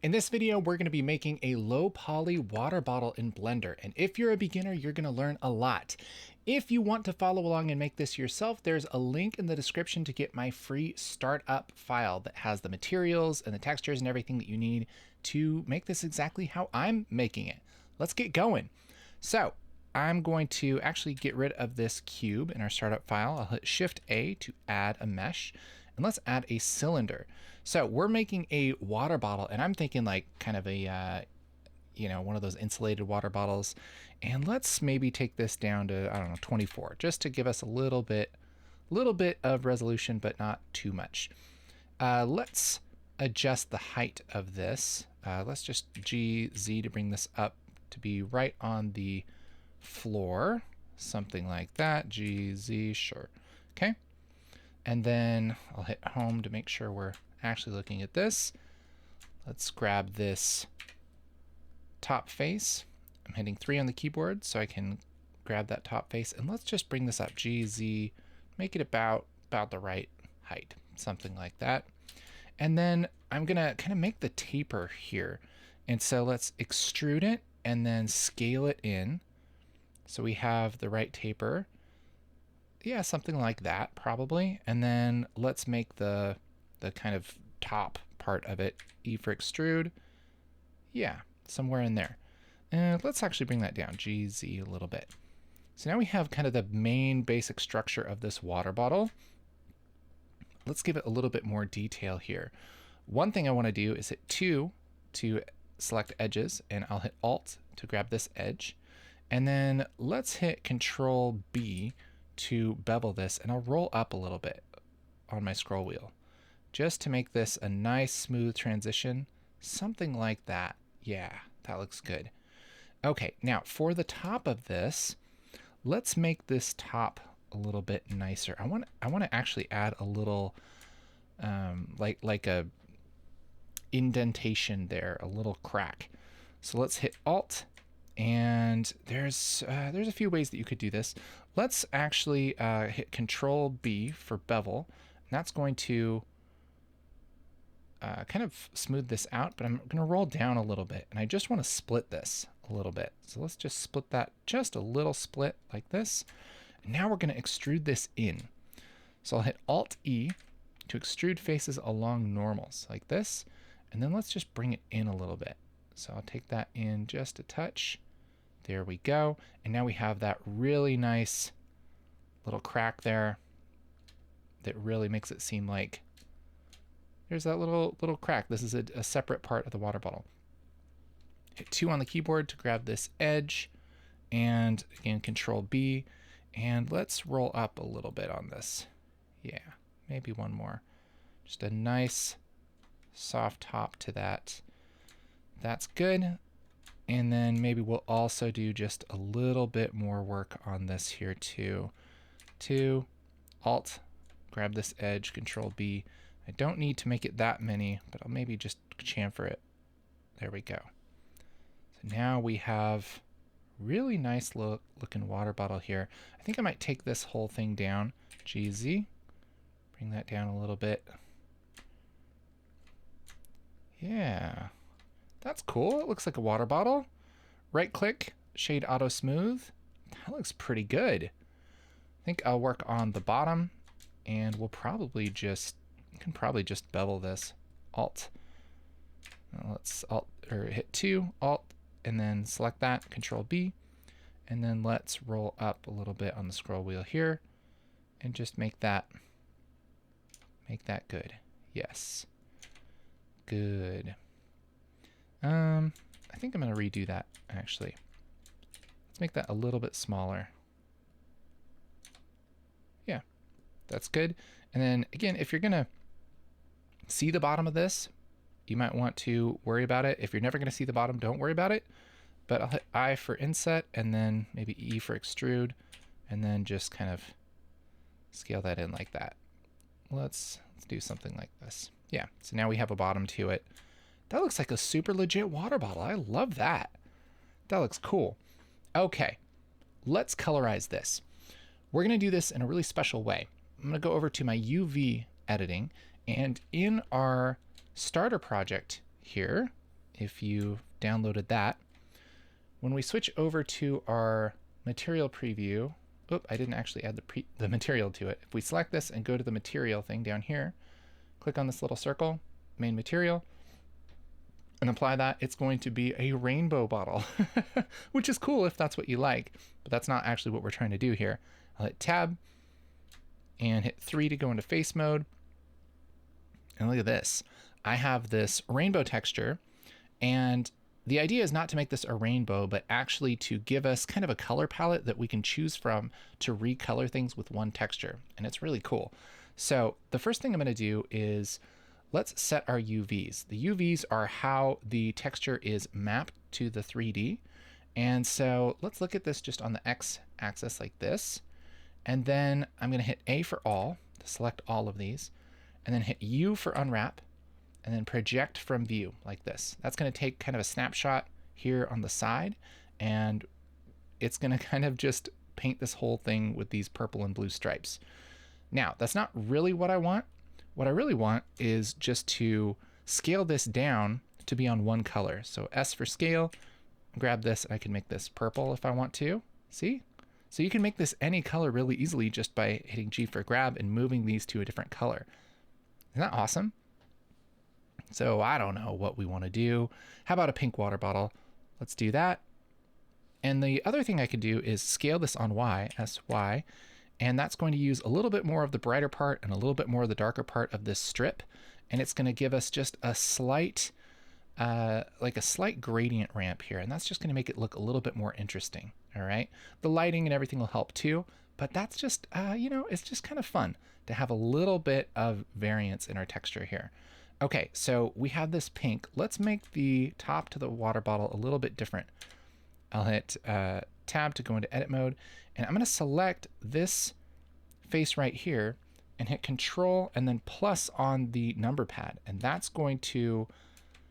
In this video, we're going to be making a low poly water bottle in Blender. And if you're a beginner, you're going to learn a lot. If you want to follow along and make this yourself, there's a link in the description to get my free startup file that has the materials and the textures and everything that you need to make this exactly how I'm making it. Let's get going. So I'm going to actually get rid of this cube in our startup file. I'll hit Shift A to add a mesh. And let's add a cylinder. So we're making a water bottle, and I'm thinking like kind of a, one of those insulated water bottles. And let's maybe take this down to, I don't know, 24, just to give us a little bit of resolution, but not too much. Let's adjust the height of this. Let's just GZ to bring this up to be right on the floor, something like that. GZ, sure. Okay. And then I'll hit home to make sure we're actually looking at this. Let's grab this top face. I'm hitting 3 on the keyboard so I can grab that top face. And let's just bring this up, GZ, make it about the right height, something like that. And then I'm gonna kind of make the taper here. And so let's extrude it and then scale it in. So we have the right taper. Yeah, something like that probably. And then let's make the kind of top part of it E for extrude. Yeah, somewhere in there. And let's actually bring that down, GZ a little bit. So now we have kind of the main basic structure of this water bottle. Let's give it a little bit more detail here. One thing I want to do is hit 2 to select edges, and I'll hit Alt to grab this edge. And then let's hit Control B to bevel this, and I'll roll up a little bit on my scroll wheel just to make this a nice smooth transition, something like that. Yeah, that looks good. Okay, now for the top of this, let's make this top a little bit nicer. I want to actually add a little like a indentation there, a little crack. So let's hit Alt. And there's a few ways that you could do this. Let's actually hit Control B for bevel. And that's going to kind of smooth this out, but I'm going to roll down a little bit. And I just want to split this a little bit. So let's just split that just a little split like this. And now we're going to extrude this in. So I'll hit Alt E to extrude faces along normals like this. And then let's just bring it in a little bit. So I'll take that in just a touch. There we go. And now we have that really nice little crack there that really makes it seem like there's that little crack. This is a separate part of the water bottle. Hit 2 on the keyboard to grab this edge, and again, Control B. And let's roll up a little bit on this. Yeah, maybe one more. Just a nice soft top to that. That's good. And then maybe we'll also do just a little bit more work on this here too. Alt, grab this edge, Control B. I don't need to make it that many, but I'll maybe just chamfer it. There we go. So now we have really nice looking water bottle here. I think I might take this whole thing down. GZ, bring that down a little bit. Yeah. That's cool. It looks like a water bottle. Right click, shade auto smooth. That looks pretty good. I think I'll work on the bottom, and we'll probably just bevel this. Alt. Let's hit 2, Alt, and then select that, Control B, and then let's roll up a little bit on the scroll wheel here, and just make that good. Yes. Good. I think I'm going to redo that, actually. Let's make that a little bit smaller. Yeah, that's good. And then, again, if you're going to see the bottom of this, you might want to worry about it. If you're never going to see the bottom, don't worry about it. But I'll hit I for inset, and then maybe E for extrude, and then just kind of scale that in like that. Let's do something like this. Yeah, so now we have a bottom to it. That looks like a super legit water bottle. I love that. That looks cool. Okay, let's colorize this. We're going to do this in a really special way. I'm going to go over to my UV editing, and in our starter project here, if you downloaded that. When we switch over to our material preview, I didn't actually add the material to it. If we select this and go to the material thing down here, click on this little circle, main material, and apply that, it's going to be a rainbow bottle, which is cool if that's what you like, but that's not actually what we're trying to do here. I'll hit tab and hit 3 to go into face mode. And look at this. I have this rainbow texture, and the idea is not to make this a rainbow, but actually to give us kind of a color palette that we can choose from to recolor things with one texture. And it's really cool. So the first thing I'm going to do is let's set our UVs. The UVs are how the texture is mapped to the 3D. And so let's look at this just on the X axis like this. And then I'm going to hit A for all to select all of these, and then hit U for unwrap, and then project from view like this. That's going to take kind of a snapshot here on the side, and it's going to kind of just paint this whole thing with these purple and blue stripes. Now, that's not really what I want. What I really want is just to scale this down to be on one color. So S for scale, grab this, and I can make this purple if I want to. See? So you can make this any color really easily just by hitting G for grab and moving these to a different color. Isn't that awesome? So I don't know what we want to do. How about a pink water bottle? Let's do that. And the other thing I could do is scale this on Y, SY, and that's going to use a little bit more of the brighter part and a little bit more of the darker part of this strip. And it's going to give us just a slight, like a slight gradient ramp here. And that's just going to make it look a little bit more interesting. All right. The lighting and everything will help too, but that's just, it's just kind of fun to have a little bit of variance in our texture here. Okay, so we have this pink. Let's make the top to the water bottle a little bit different. I'll hit tab to go into edit mode, and I'm going to select this face right here and hit control and then plus on the number pad. And that's going to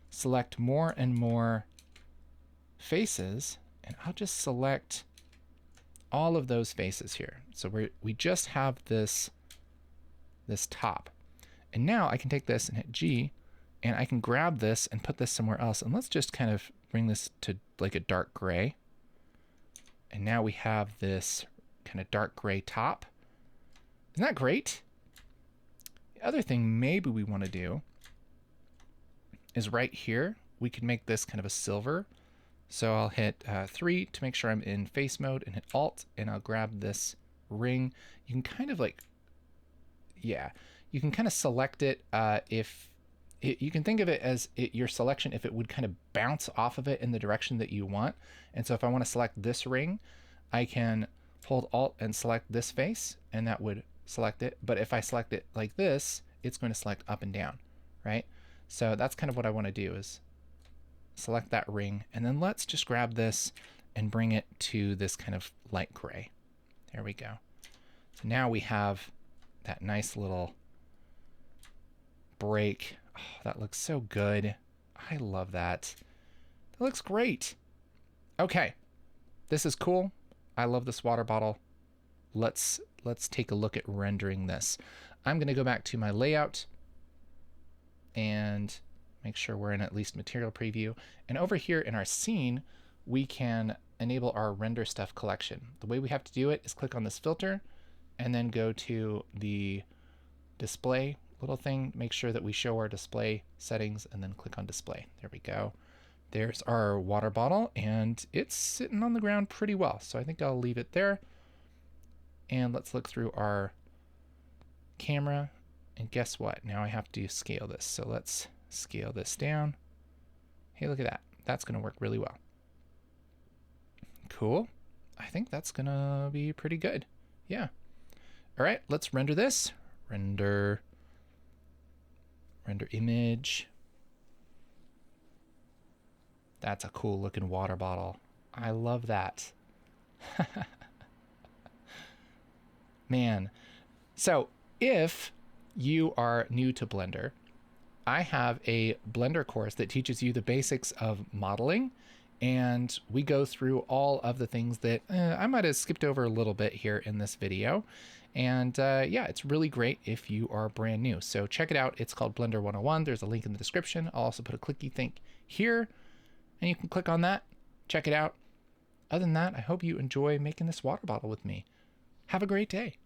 select more and more faces, and I'll just select all of those faces here. So we just have this top. And now I can take this and hit G, and I can grab this and put this somewhere else. And let's just kind of bring this to like a dark gray. And now we have this kind of dark gray top. Isn't that great? The other thing maybe we want to do is right here, we can make this kind of a silver. So I'll hit 3 to make sure I'm in face mode and hit Alt, and I'll grab this ring. You can kind of like, you can kind of select it you can think of it as your selection if it would kind of bounce off of it in the direction that you want. And so if I want to select this ring, I can hold Alt and select this face, and that would select it. But if I select it like this, it's going to select up and down, right? So that's kind of what I want to do is select that ring, and then let's just grab this and bring it to this kind of light gray. There we go. So now we have that nice little break. Oh, that looks so good. I love that. That looks great. Okay, this is cool. I love this water bottle. Let's take a look at rendering this. I'm going to go back to my layout and make sure we're in at least material preview. And over here in our scene, we can enable our render stuff collection. The way we have to do it is click on this filter and then go to the display little thing, make sure that we show our display settings, and then click on display. There we go. There's our water bottle, and it's sitting on the ground pretty well. So I think I'll leave it there. And let's look through our camera, and guess what? Now I have to scale this. So let's scale this down. Hey, look at that. That's going to work really well. Cool. I think that's going to be pretty good. Yeah. All right, let's render this. Render image. That's a cool looking water bottle. I love that. Man. So if you are new to Blender, I have a Blender course that teaches you the basics of modeling and we go through all of the things that I might have skipped over a little bit here in this video. And yeah, it's really great if you are brand new. So check it out. It's called Blender 101. There's a link in the description. I'll also put a clicky thing here, and you can click on that, check it out. Other than that, I hope you enjoy making this water bottle with me. Have a great day.